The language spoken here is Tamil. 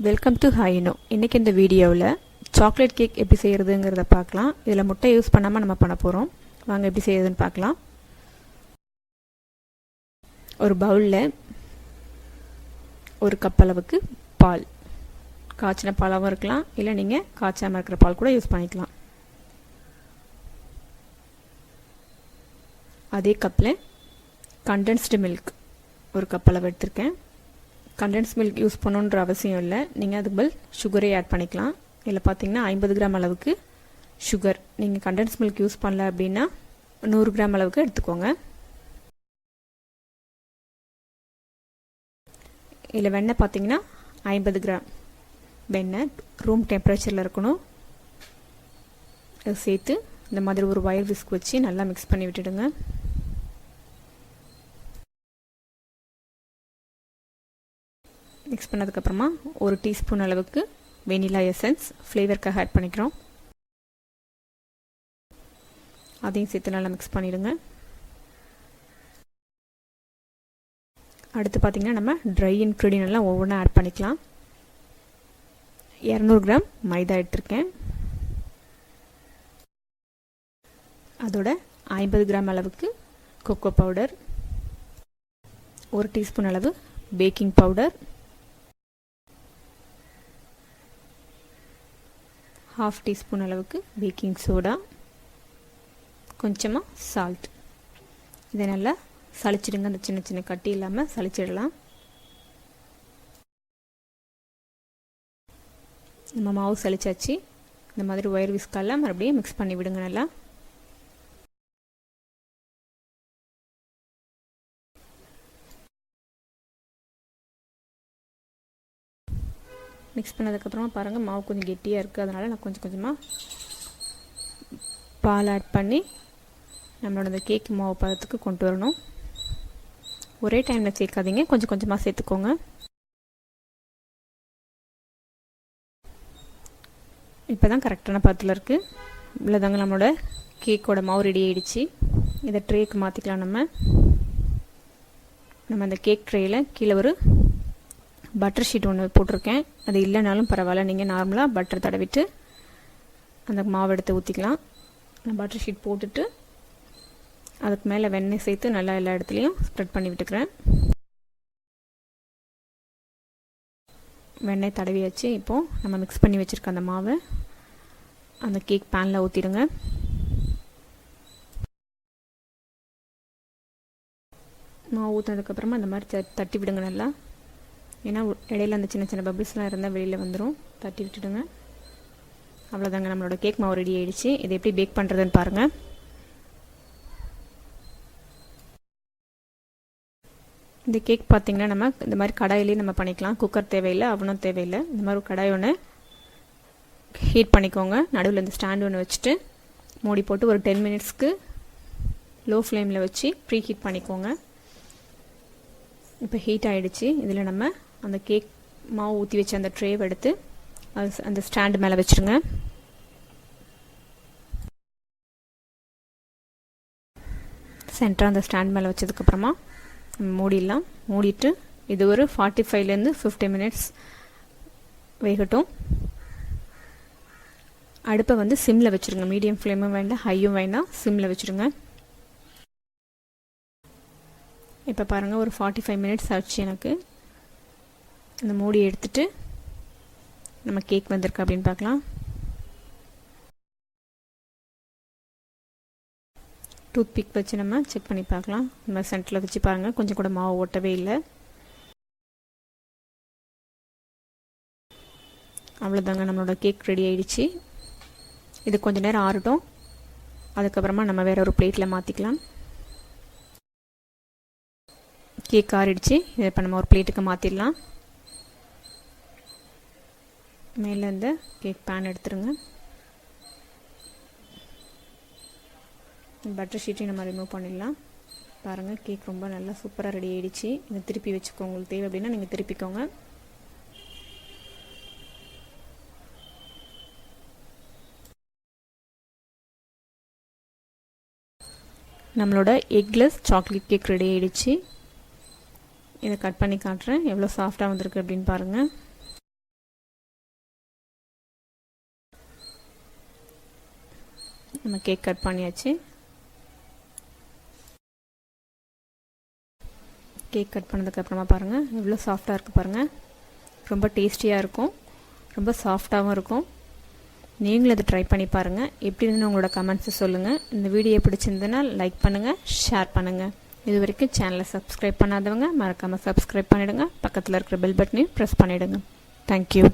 Welcome to Hi-Inno. இன்றைக்கி இந்த வீடியோவில் சாக்லேட் கேக் எப்படி செய்கிறதுங்கிறத பார்க்கலாம். இதில் முட்டை யூஸ் பண்ணாமல் நம்ம பண்ண போகிறோம். வாங்க எப்படி செய்கிறதுன்னு பார்க்கலாம். ஒரு பவுலில் ஒரு கப் அளவுக்கு பால், காய்ச்சின பாலாகவும் இருக்கலாம், இல்லை நீங்கள் காய்ச்சாமல் இருக்கிற பால் கூட யூஸ் பண்ணிக்கலாம். அதே கப்பில் கண்டென்ஸ்டு மில்க் ஒரு கப் அளவு எடுத்திருக்கேன். கண்டென்ஸ் மில்க் யூஸ் பண்ணணுன்ற அவசியம் இல்லை, நீங்கள் அதுக்கு பதில் சுகரே ஆட் பண்ணிக்கலாம். இதில் பார்த்தீங்கன்னா 50 கிராம் அளவுக்கு சுகர். நீங்கள் கண்டென்ஸ் மில்க் யூஸ் பண்ணல அப்படின்னா 100 கிராம் அளவுக்கு எடுத்துக்கோங்க. இதில் வெண்ணெய் பார்த்தீங்கன்னா 50 கிராம் வெண்ணெய் ரூம் டெம்பரேச்சரில் இருக்கணும். அதை சேர்த்து இந்த மாதிரி ஒரு வயர் விஸ்க் வச்சு நல்லா மிக்ஸ் பண்ணி விட்டுடுங்க. மிக்ஸ் பண்ணதுக்கப்புறமா ஒரு டீஸ்பூன் அளவுக்கு வெனிலா எசன்ஸ் ஃப்ளேவருக்காக ஆட் பண்ணிக்கிறோம். அதையும் சேர்த்து நல்லா மிக்ஸ் பண்ணிவிடுங்க. அடுத்து பார்த்திங்கன்னா நம்ம ட்ரை இன்க்ரீடியன்ட் எல்லாம் ஒவ்வொன்றா ஆட் பண்ணிக்கலாம். 200 கிராம் மைதா எடுத்திருக்கேன். அதோட 50 கிராம் அளவுக்கு கொக்கோ பவுடர், 1 டீஸ்பூன் அளவு பேக்கிங் பவுடர், 1/2 டீஸ்பூன் அளவுக்கு பேக்கிங் சோடா, கொஞ்சமாக சால்ட். இதை நல்லா சளிச்சிடுங்க. அந்த சின்ன சின்ன கட்டி இல்லாமல் சளிச்சிடலாம். நம்ம மாவு சளிச்சாச்சு. இந்த மாதிரி ஒயர் விஸ்காலாம் மறுபடியும் மிக்ஸ் பண்ணி விடுங்க. நல்லா மிக்ஸ் பண்ணதுக்கப்புறமா பாருங்கள், மாவு கொஞ்சம் கெட்டியாக இருக்குது. அதனால் நான் கொஞ்சம் கொஞ்சமாக பால் ஆட் பண்ணி நம்மளோட அந்த கேக் மாவு பதத்துக்கு கொண்டு வரணும். ஒரே டைமில் சேர்க்காதீங்க, கொஞ்சம் கொஞ்சமாக சேர்த்துக்கோங்க. இப்போ தான் கரெக்டான பதத்தில் இருக்குது. இவ்வளோதாங்க நம்மளோட கேக்கோட மாவு ரெடி ஆகிடுச்சு. இதை ட்ரேக்கு மாற்றிக்கலாம். நம்ம அந்த கேக் ட்ரேயில் கீழே ஒரு பட்டர் ஷீட் ஒன்று போட்டிருக்கேன். அது இல்லைனாலும் பரவாயில்ல, நீங்கள் நார்மலாக பட்டர் தடவிட்டு அந்த மாவு எடுத்து ஊற்றிக்கலாம். நான் பட்டர் ஷீட் போட்டுட்டு அதுக்கு மேலே வெண்ணெய் சேர்த்து நல்லா எல்லா இடத்துலையும் ஸ்ப்ரெட் பண்ணி விட்டுக்கிறேன். வெண்ணெய் தடவியாச்சு. இப்போது நம்ம மிக்ஸ் பண்ணி வச்சுருக்க அந்த மாவை அந்த கேக் பேனில் ஊற்றிடுங்க. மாவு ஊற்றினதுக்கப்புறமா இந்த மாதிரி தட்டி விடுங்க நல்லா. ஏன்னா இடையில அந்த சின்ன சின்ன பபிள்ஸ்லாம் இருந்தால் வெளியில் வந்துடும். தட்டி விட்டுடுங்க. அவ்வளோதாங்க, நம்மளோட கேக் மாவு ரெடி ஆகிடுச்சு. இதை எப்படி பேக் பண்ணுறதுன்னு பாருங்கள். இந்த கேக் பார்த்திங்கன்னா நம்ம இந்த மாதிரி கடாயிலேயே நம்ம பண்ணிக்கலாம். குக்கர் தேவையில்லை, அவனும் தேவையில்லை. இந்த மாதிரி ஒரு கடாய் ஒன்று ஹீட் பண்ணிக்கோங்க. நடுவில் இந்த ஸ்டாண்ட் ஒன்று வச்சுட்டு மூடி போட்டு ஒரு 10 மினிட்ஸ்க்கு லோ ஃப்ளேமில் வச்சு ப்ரீ ஹீட் பண்ணிக்கோங்க. இப்போ ஹீட் ஆகிடுச்சு. இதில் நம்ம அந்த கேக் மாவு ஊற்றி வச்சு அந்த ட்ரேவை எடுத்து அந்த ஸ்டாண்டு மேலே வச்சுருங்க. சென்டராக அந்த ஸ்டாண்ட் மேலே வச்சதுக்கப்புறமா மூடிடலாம். மூடிட்டு இது ஒரு 45லேருந்து 50 மினிட்ஸ் வேகட்டும். அடுப்பை வந்து சிம்மில் வச்சுருங்க. மீடியம் ஃப்ளேமும் வேண்டாம், ஹையும் வேண்டாம், சிம்மில் வச்சுருங்க. இப்போ பாருங்கள், ஒரு 45 மினிட்ஸ் ஆச்சு. எனக்கு இந்த மூடி எடுத்துட்டு நம்ம கேக் வந்திருக்கு அப்படின்னு பார்க்கலாம். டூத் பிக் வச்சு நம்ம செக் பண்ணி பார்க்கலாம். நம்ம சென்டரில் வச்சு பாருங்கள், கொஞ்சம் கூட மாவு ஓட்டவே இல்லை. அவ்வளோதாங்க, நம்மளோட கேக் ரெடி ஆகிடுச்சு. இது கொஞ்சம் நேரம் ஆறட்டும். அதுக்கப்புறமா நம்ம வேறு ஒரு பிளேட்டில் மாற்றிக்கலாம். கேக் ஆறிடுச்சு. இதை இப்போ நம்ம ஒரு பிளேட்டுக்கு மாற்றிடலாம். மேலே இந்த கேக் பேன் எடுத்துருங்க. பட்டர் ஷீட்டையும் நம்ம ரிமூவ் பண்ணிடலாம். பாருங்கள், கேக் ரொம்ப நல்லா சூப்பராக ரெடி ஆகிடுச்சு. இதை திருப்பி வச்சுக்கோங்க. உங்களுக்கு தேவை அப்படின்னா நீங்கள் திருப்பிக்கோங்க. நம்மளோட எக்லெஸ் சாக்லேட் கேக் ரெடி ஆகிடுச்சு. இதை கட் பண்ணி காட்டுறேன், எவ்வளோ சாஃப்டாக வந்திருக்கு அப்படின்னு பாருங்கள். நம்ம கேக் கட் பண்ணியாச்சு. கேக் கட் பண்ணதுக்கப்புறமா பாருங்கள் எவ்வளோ சாஃப்டாக இருக்குது பாருங்கள். ரொம்ப டேஸ்டியாக இருக்கும், ரொம்ப சாஃப்டாகவும் இருக்கும். நீங்களும் அதை ட்ரை பண்ணி பாருங்கள். எப்படி இருந்துன்னு உங்களோட கமெண்ட்ஸை சொல்லுங்கள். இந்த வீடியோ பிடிச்சிருந்ததுன்னா லைக் பண்ணுங்கள், ஷேர் பண்ணுங்கள். இது வரைக்கும் சேனலை சப்ஸ்கிரைப் பண்ணாதவங்க மறக்காமல் சப்ஸ்கிரைப் பண்ணிவிடுங்க. பக்கத்தில் இருக்கிற பெல் பட்டனையும் ப்ரெஸ் பண்ணிவிடுங்க. தேங்க்யூ.